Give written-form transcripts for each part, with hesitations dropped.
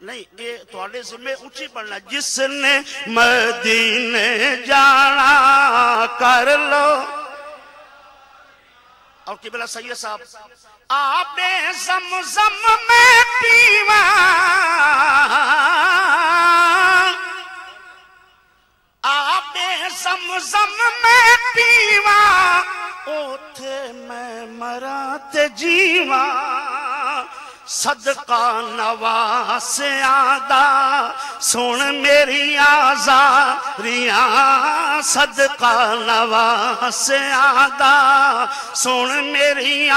نہیں یہ تھوڑے سے میں اونچی پڑھنا. جس نے مدینے جانا کر لو. اور قبلہ سید صاحب آب زمزم میں پیوا آب زمزم میں پیوا اوتھے میں مرا تے جیوا صدقہ نواس آدھا سن میری آزاریاں صدقہ نواس آدھا سن میری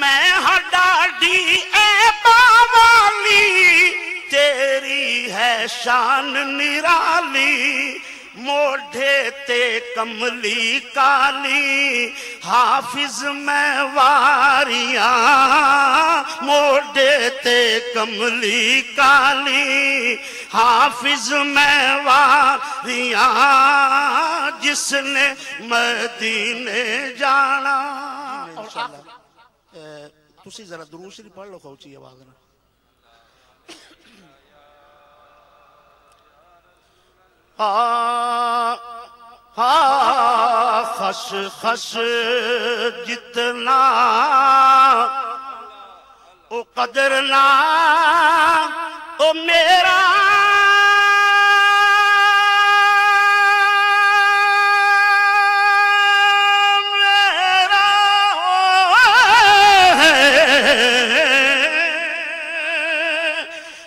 میں ہڈاڈی اے باوالی تیری ہے شان نرالی موڑھے تے کملی کالی حافظ میں واریاں موڑھے تے کملی کالی حافظ میں واریاں جس نے مدینے جانا. تسی ذرا درود شریف پڑھ لو کھوچی آواز نا. خش خش جتنا او قدر نہ او میرا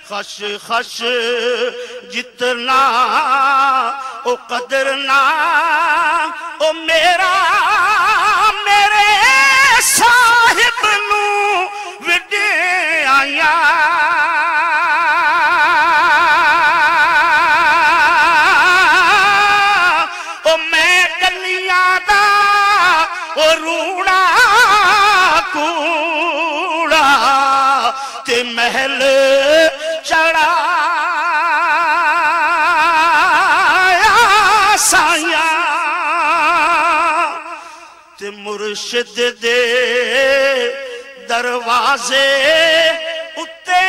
خش خش جتنا او قدر نہ او میرا میرے صاحب نو وڈے آیا او میں گلیاں دا او روڑا کوڑا تے محل چڑھا سایاں تے مرشد دے دروازے اتے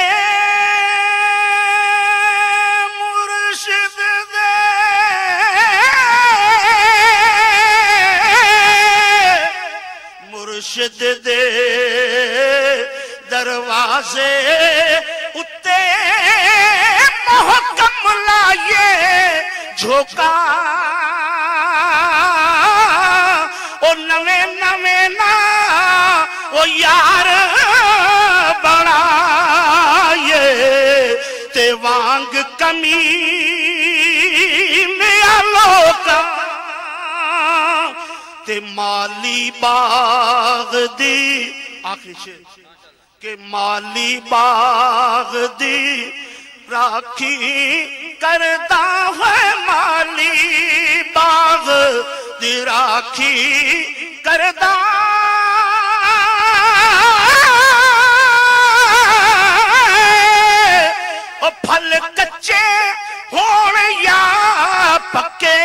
مرشد دے دروازے اتے محکم لائے جھوکا او نویں نویں نا او یار بڑھائے تے وانگ کمی میں آلوکا تے مالی باغ دی آخری شیر کہ مالی باغ دی راکھی کردہ ہے مالی باغ دی راکھی کردہ او پھل کچے ہون یا پکے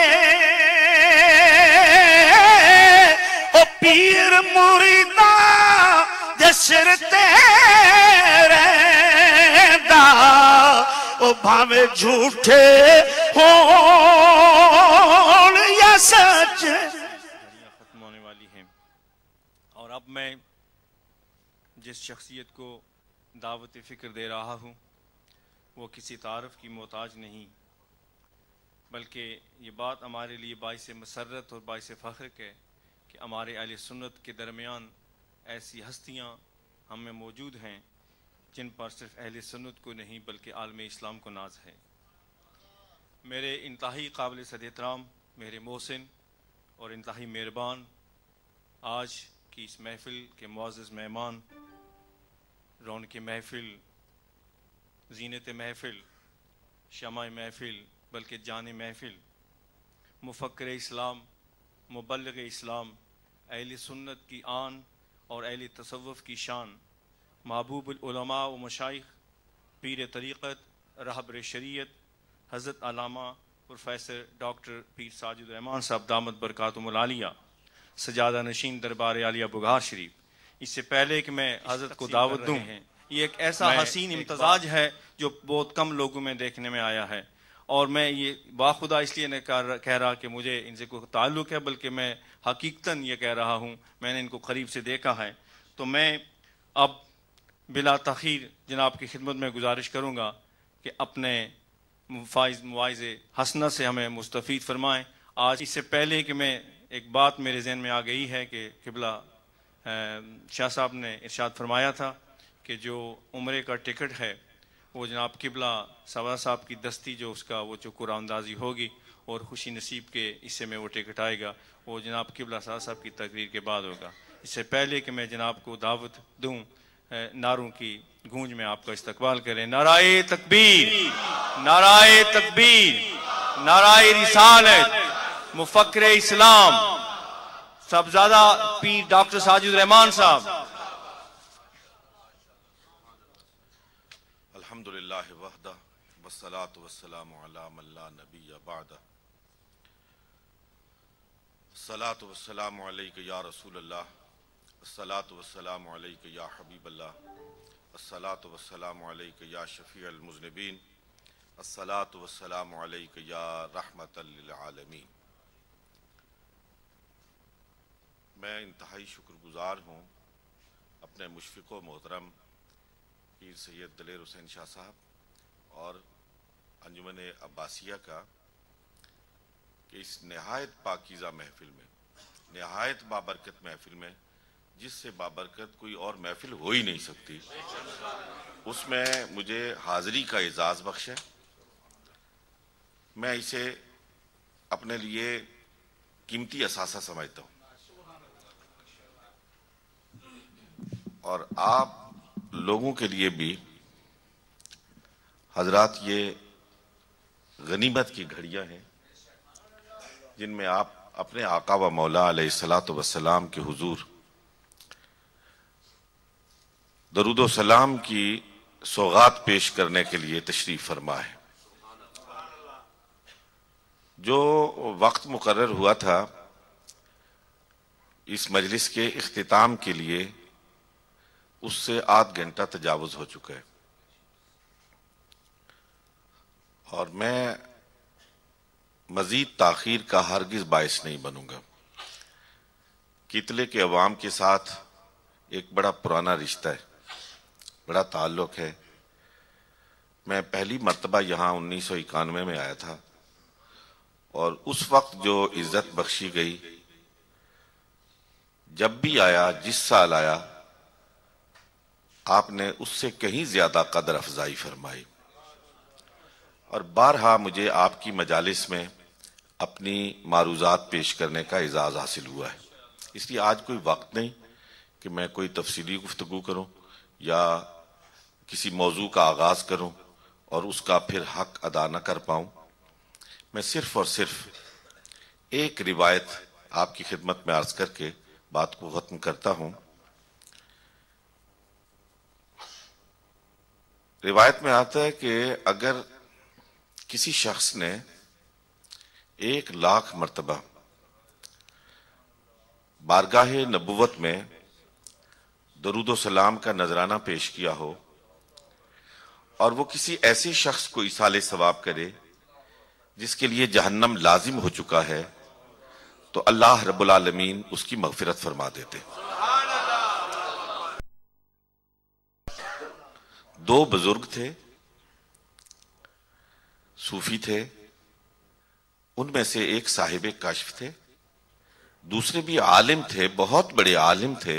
او پیر مریدہ دے سر تیرے دا او بھاوے جھوٹے ہون یا سچ ختم ہونے والی ہیں. اور اب میں جس شخصیت کو دعوت فکر دے رہا ہوں وہ کسی تعارف کی محتاج نہیں، بلکہ یہ بات ہمارے لیے باعث مسرت اور باعث فخر ہے کہ ہمارے اہل سنت کے درمیان ایسی ہستیاں ہم میں موجود ہیں جن پر صرف اہل سنت کو نہیں بلکہ عالم اسلام کو ناز ہے. میرے انتہائی قابل صد احترام میرے محسن اور انتہائی مہربان آج کی اس محفل کے معزز مہمان، رونق محفل، زینت محفل، شمع محفل بلکہ جان محفل، مفکر اسلام، مبلغ اسلام، اہل سنت کی آن اور اہل تصوف کی شان، محبوب العلماء و مشائخ، پیر طریقت، رہبر شریعت، حضرت علامہ پروفیسر ڈاکٹر پیر ساجد الرحمان صاحب دامت برکاتہم العالیہ، سجادہ نشین دربار عالیہ بگہار شریف. اس سے پہلے کہ میں حضرت کو دعوت دوں، یہ ایک ایسا حسین امتزاج ہے جو بہت کم لوگوں میں دیکھنے میں آیا ہے. اور میں یہ باخدا اس لیے نہیں کہہ رہا کہ مجھے ان سے کوئی تعلق ہے، بلکہ میں حقیقتاً یہ کہہ رہا ہوں، میں نے ان کو قریب سے دیکھا ہے. تو میں اب بلا تاخیر جناب کی خدمت میں گزارش کروں گا کہ اپنے مواعظ حسنہ سے ہمیں مستفید فرمائیں. آج اس سے پہلے کہ میں ایک بات میرے ذہن میں آ گئی ہے کہ قبلہ شاہ صاحب نے ارشاد فرمایا تھا کہ جو عمرے کا ٹکٹ ہے وہ جناب قبلہ سوا صاحب کی دستی جو اس کا وہ جو قرآن اندازی ہوگی اور خوشی نصیب کے حصے میں وہ ٹکٹ آئے گا، وہ جناب قبلہ سوا صاحب کی تقریر کے بعد ہوگا. اس سے پہلے کہ میں جناب کو دعوت دوں، نعروں کی گونج میں آپ کا استقبال کریں. نعرہ تکبیر، نعرہ تکبیر، نعرہ رسالت، مفکر اسلام صاحبزادہ پیر ڈاکٹر ساجد الرحمان صاحب. الحمدللہ وحدہ والصلاة والسلام علی من لا نبی بعدہ. الصلاة والسلام علیک یا رسول اللہ، الصلاة والسلام علیک یا حبیب اللہ، الصلاة والسلام علیک یا شفیع المذنبین، الصلاة والسلام علیک یا رحمت للعالمین. میں انتہائی شکر گزار ہوں اپنے مشفق و محترم پیر سید دلیر حسین شاہ صاحب اور انجمن عباسیہ کا کہ اس نہایت پاکیزہ محفل میں، نہایت بابرکت محفل میں، جس سے بابرکت کوئی اور محفل ہو ہی نہیں سکتی، اس میں مجھے حاضری کا اعزاز بخشے. میں اسے اپنے لیے قیمتی اثاثہ سمجھتا ہوں. اور آپ لوگوں کے لیے بھی حضرات یہ غنیمت کی گھڑیاں ہیں جن میں آپ اپنے آقا و مولا علیہ الصلوۃ والسلام کے حضور درود و سلام کی سوغات پیش کرنے کے لیے تشریف فرما ہے. جو وقت مقرر ہوا تھا اس مجلس کے اختتام کے لیے، اس سے آدھ گھنٹہ تجاوز ہو چکا ہے، اور میں مزید تاخیر کا ہرگز باعث نہیں بنوں گا. قتلے کے عوام کے ساتھ ایک بڑا پرانا رشتہ ہے، بڑا تعلق ہے. میں پہلی مرتبہ یہاں 1991 میں آیا تھا، اور اس وقت جو عزت بخشی گئی، جب بھی آیا، جس سال آیا، آپ نے اس سے کہیں زیادہ قدر افزائی فرمائی. اور بارہا مجھے آپ کی مجالس میں اپنی معروضات پیش کرنے کا اعزاز حاصل ہوا ہے. اس لیے آج کوئی وقت نہیں کہ میں کوئی تفصیلی گفتگو کروں یا کسی موضوع کا آغاز کروں اور اس کا پھر حق ادا نہ کر پاؤں. میں صرف اور صرف ایک روایت آپ کی خدمت میں عرض کر کے بات کو ختم کرتا ہوں. روایت میں آتا ہے کہ اگر کسی شخص نے 1,00,000 مرتبہ بارگاہ نبوت میں درود و سلام کا نذرانہ پیش کیا ہو، اور وہ کسی ایسے شخص کو ایصال ثواب کرے جس کے لیے جہنم لازم ہو چکا ہے، تو اللہ رب العالمین اس کی مغفرت فرما دیتے. دو بزرگ تھے، صوفی تھے. ان میں سے ایک صاحب کشف تھے، دوسرے بھی عالم تھے، بہت بڑے عالم تھے.